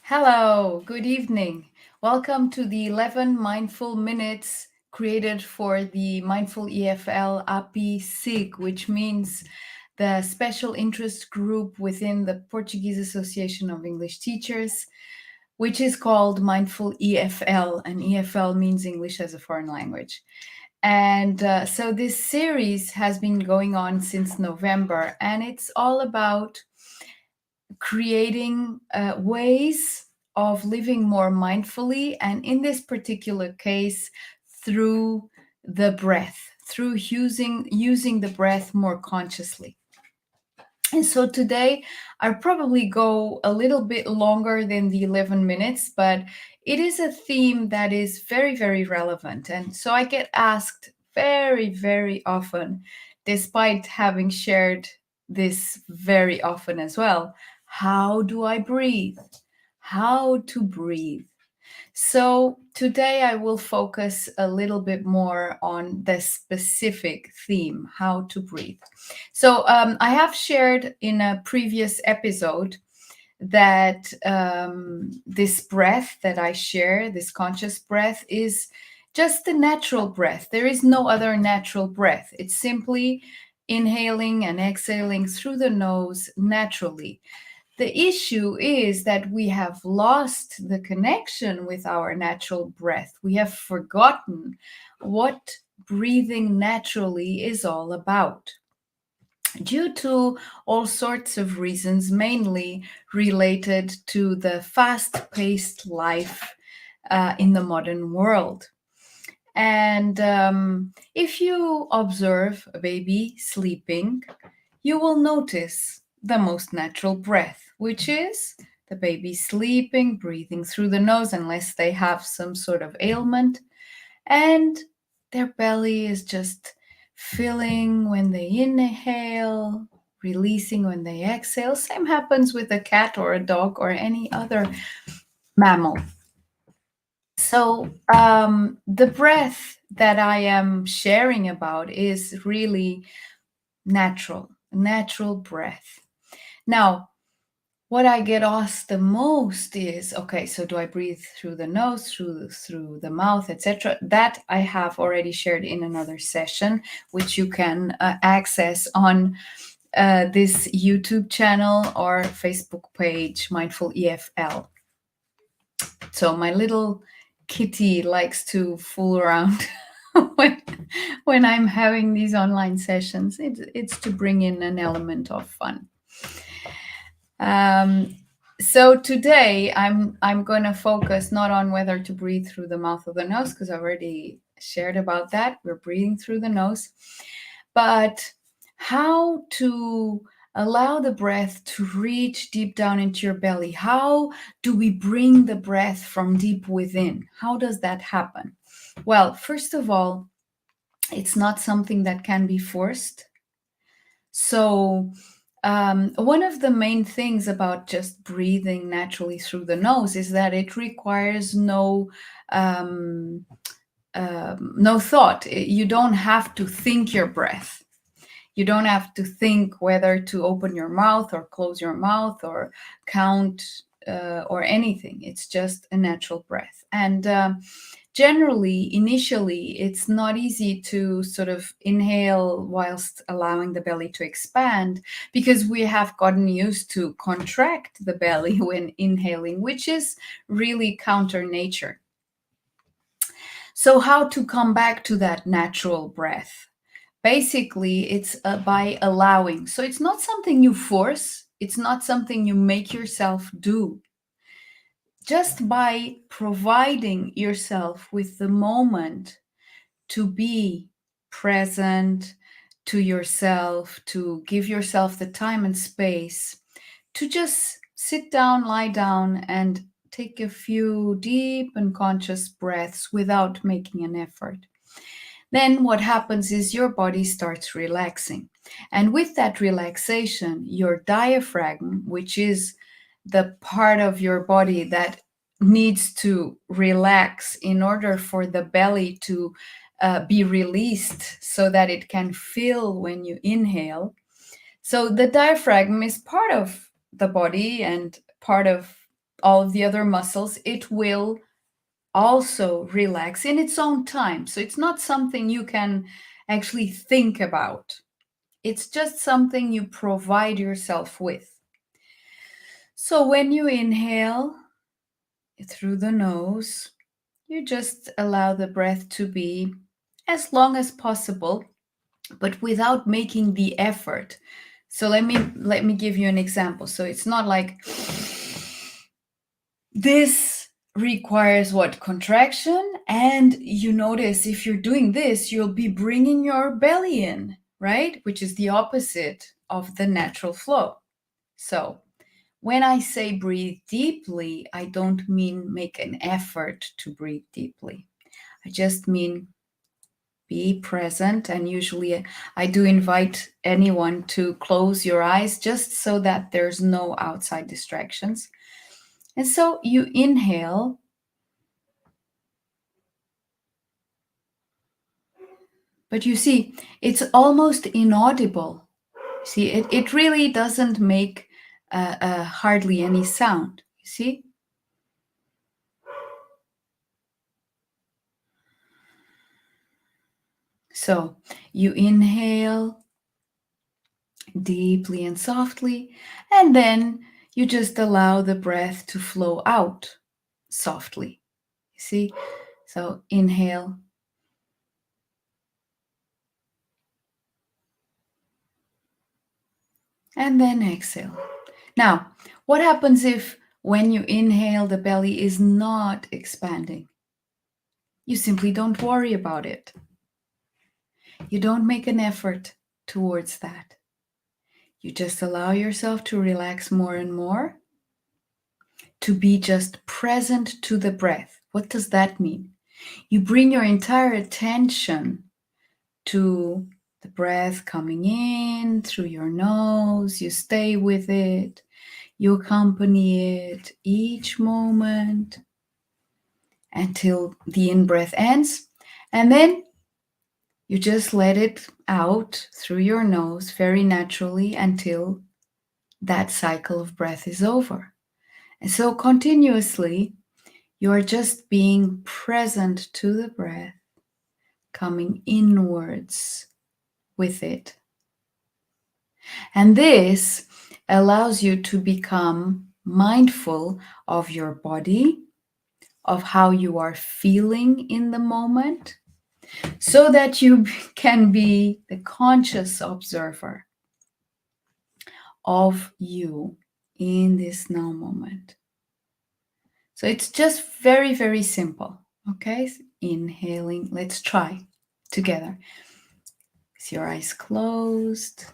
Hello, good evening. Welcome to the 11 mindful minutes created for the Mindful EFL APPI SIG, which means the special interest group within the Portuguese Association of English Teachers, which is called Mindful EFL, and EFL means English as a foreign language. And so this series has been going on since November, and it's all about creating ways of living more mindfully, and in this particular case, through the breath, through using the breath more consciously. And so today, I'll probably go a little bit longer than the 11 minutes, but it is a theme that is very, very relevant. And so I get asked very, very often, despite having shared this very often as well, how do I breathe? How to breathe. So today I will focus a little bit more on the specific theme, how to breathe. So I have shared in a previous episode that this breath that I share, this conscious breath, is just the natural breath. There is no other natural breath. It's simply inhaling and exhaling through the nose naturally. The issue is that we have lost the connection with our natural breath. We have forgotten what breathing naturally is all about, due to all sorts of reasons, mainly related to the fast paced life in the modern world. And if you observe a baby sleeping, you will notice the most natural breath, which is the baby sleeping, breathing through the nose, unless they have some sort of ailment, and their belly is just filling when they inhale, releasing when they exhale. Same happens with a cat or a dog or any other mammal. So the breath that I am sharing about is really natural breath. Now, what I get asked the most is, okay, so do I breathe through the nose, through the mouth, etc.? That I have already shared in another session, which you can access on this YouTube channel or Facebook page, Mindful EFL. So my little kitty likes to fool around when I'm having these online sessions. It's to bring in an element of fun. So today I'm going to focus not on whether to breathe through the mouth or the nose, because I already shared about that. We're breathing through the nose, but how to allow the breath to reach deep down into your belly. How do we bring the breath from deep within? How does that happen? Well, first of all, it's not something that can be forced. So one of the main things about just breathing naturally through the nose is that it requires no thought. You don't have to think your breath. You don't have to think whether to open your mouth or close your mouth or count or anything. It's just a natural breath. And generally, initially, it's not easy to sort of inhale whilst allowing the belly to expand, because we have gotten used to contract the belly when inhaling, which is really counter nature. So how to come back to that natural breath? Basically, it's by allowing. So it's not something you force. It's not something you make yourself do. Just by providing yourself with the moment to be present to yourself, to give yourself the time and space to just sit down, lie down, and take a few deep and conscious breaths without making an effort. Then what happens is your body starts relaxing. And with that relaxation, your diaphragm, which is the part of your body that needs to relax in order for the belly to be released so that it can fill when you inhale. So the diaphragm is part of the body and part of all of the other muscles, it will also relax in its own time. So it's not something you can actually think about. It's just something you provide yourself with. So when you inhale through the nose, you just allow the breath to be as long as possible, but without making the effort. So let me give you an example. So it's not like this requires what? Contraction. And you notice if you're doing this, you'll be bringing your belly in, right? Which is the opposite of the natural flow. So when I say breathe deeply, I don't mean make an effort to breathe deeply. I just mean be present. And usually I do invite anyone to close your eyes just so that there's no outside distractions. And so you inhale. But you see, it's almost inaudible. See, it really doesn't make hardly any sound. You see? So you inhale deeply and softly, and then you just allow the breath to flow out softly. You see? So inhale. And then exhale. Now, what happens if when you inhale, the belly is not expanding? You simply don't worry about it. You don't make an effort towards that. You just allow yourself to relax more and more, to be just present to the breath. What does that mean? You bring your entire attention to the breath coming in through your nose. You stay with it. You accompany it each moment until the in-breath ends. And then you just let it out through your nose very naturally until that cycle of breath is over. And so continuously, you're just being present to the breath, coming inwards with it. And this allows you to become mindful of your body, of how you are feeling in the moment, so that you can be the conscious observer of you in this now moment. So it's just very, very simple. Okay, inhaling. Let's try together. With your eyes closed.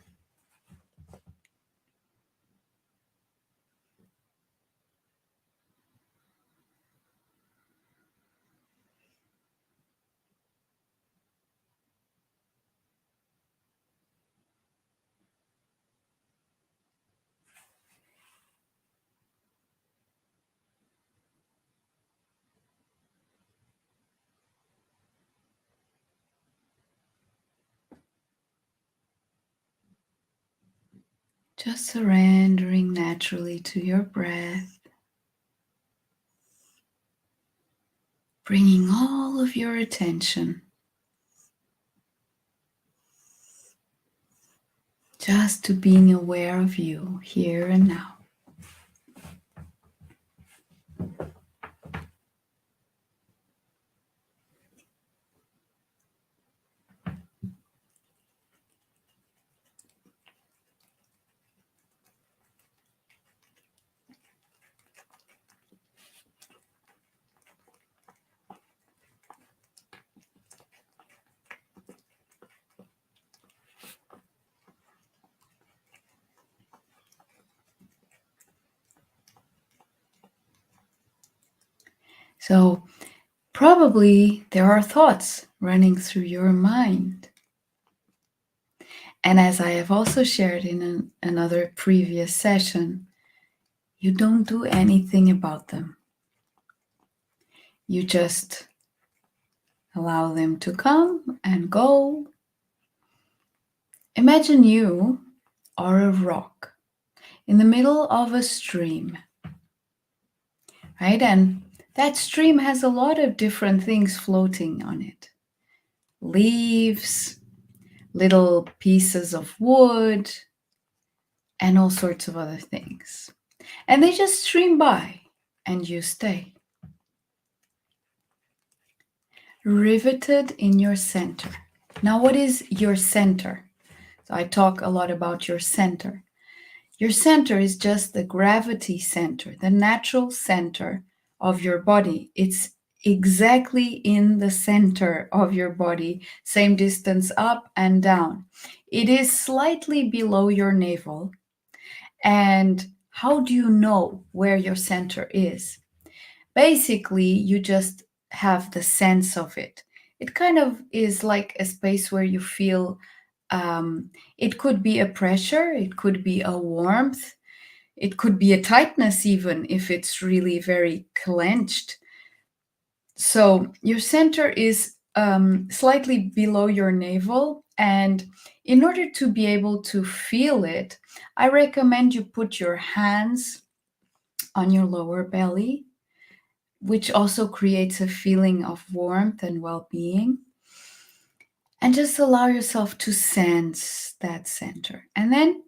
Just surrendering naturally to your breath, bringing all of your attention just to being aware of you here and now. So probably there are thoughts running through your mind. And as I have also shared in another previous session, you don't do anything about them. You just allow them to come and go. Imagine you are a rock in the middle of a stream. right? And that stream has a lot of different things floating on it. Leaves, little pieces of wood, and all sorts of other things. And they just stream by, and you stay. Riveted in your center. Now, what is your center? So I talk a lot about your center. Your center is just the gravity center, the natural center of your body. It's exactly in the center of your body, same distance up and down. It is slightly below your navel. And how do you know where your center is? Basically, you just have the sense of it. It kind of is like a space where you feel it could be a pressure, it could be a warmth, it could be a tightness, even if it's really very clenched. So your center is slightly below your navel. And in order to be able to feel it, I recommend you put your hands on your lower belly, which also creates a feeling of warmth and well-being. And just allow yourself to sense that center. And then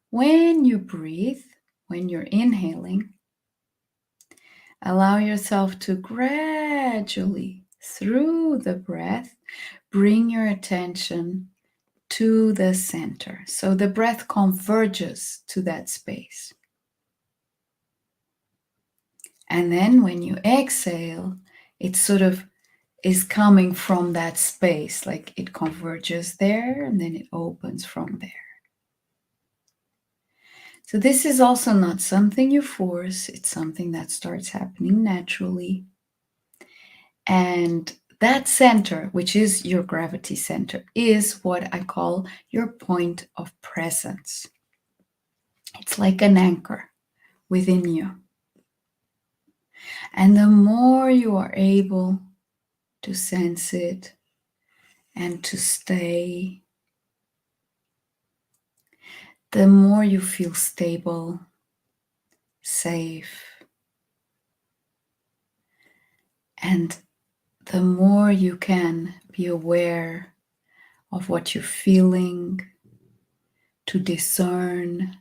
when you breathe, when you're inhaling, allow yourself to gradually, through the breath, bring your attention to the center. So the breath converges to that space. And then when you exhale, it sort of is coming from that space, like it converges there and then it opens from there. So this is also not something you force, it's something that starts happening naturally. And that center, which is your gravity center, is what I call your point of presence. It's like an anchor within you. And the more you are able to sense it and to stay, the more you feel stable, safe, and the more you can be aware of what you're feeling, to discern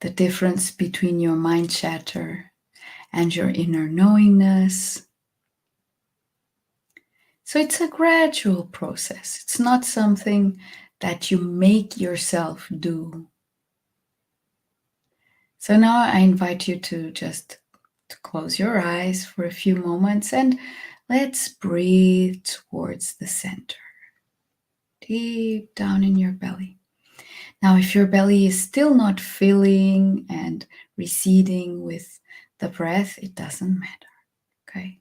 the difference between your mind chatter and your inner knowingness. So it's a gradual process. It's not something that you make yourself do. So now I invite you to just close your eyes for a few moments and let's breathe towards the center, deep down in your belly. Now, if your belly is still not filling and receding with the breath, it doesn't matter, okay?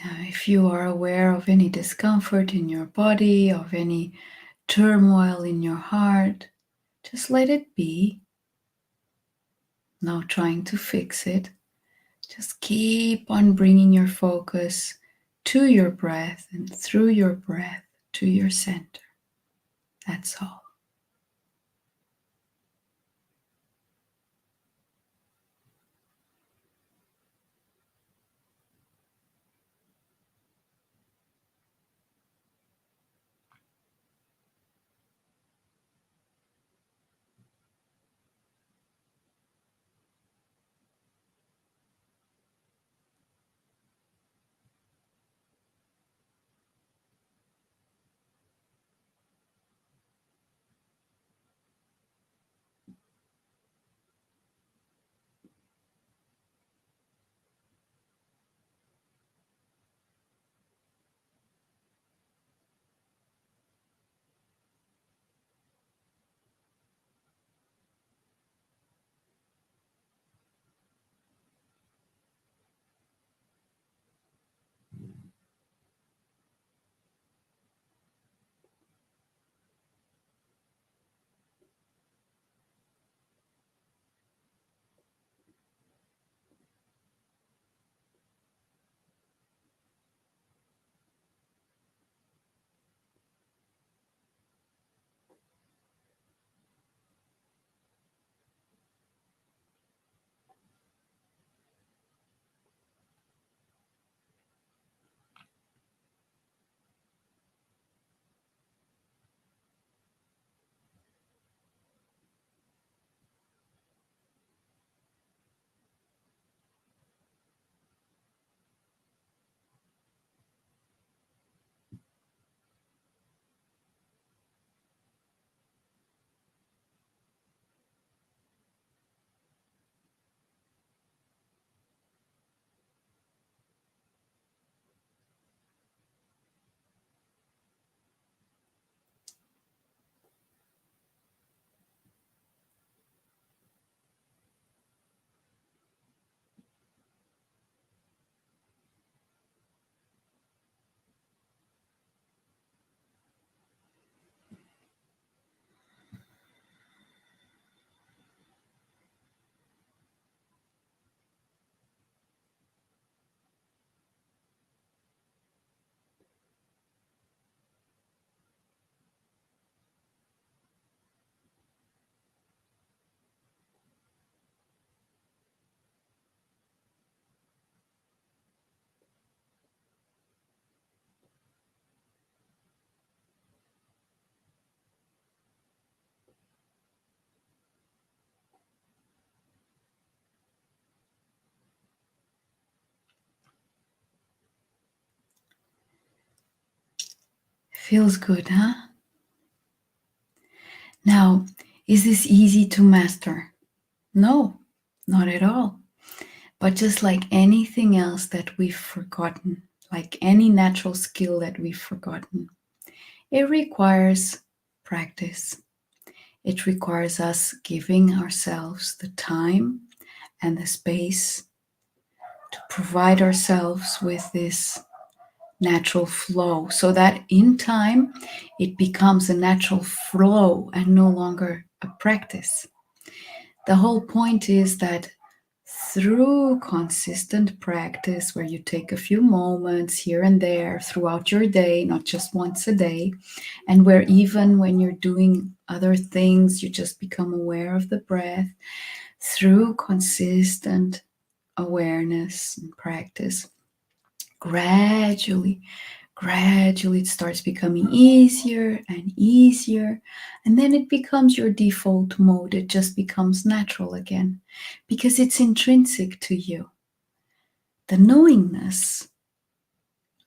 Now, if you are aware of any discomfort in your body, of any turmoil in your heart, just let it be. Not trying to fix it. Just keep on bringing your focus to your breath and through your breath to your center. That's all. Feels good, huh? Now, is this easy to master? No, not at all. But just like anything else that we've forgotten, like any natural skill that we've forgotten, it requires practice. It requires us giving ourselves the time and the space to provide ourselves with this natural flow so that in time it becomes a natural flow and no longer a practice. The whole point is that through consistent practice, where you take a few moments here and there throughout your day, not just once a day, and where even when you're doing other things, you just become aware of the breath, through consistent awareness and practice, gradually it starts becoming easier and easier, and then it becomes your default mode. It just becomes natural again because it's intrinsic to you. The knowingness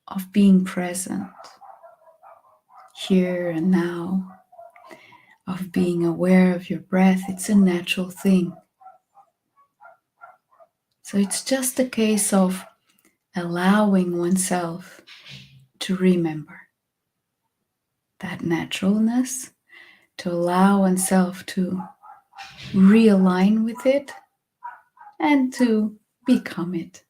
of being present here and now, of being aware of your breath, it's a natural thing. So it's just a case of allowing oneself to remember that naturalness, to allow oneself to realign with it and to become it.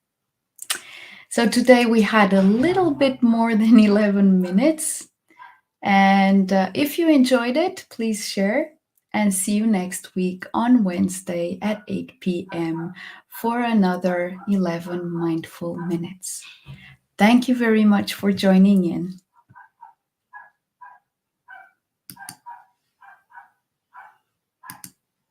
So today we had a little bit more than 11 minutes. And if you enjoyed it, please share, and see you next week on Wednesday at 8 p.m. for another 11 mindful minutes. Thank you very much for joining in.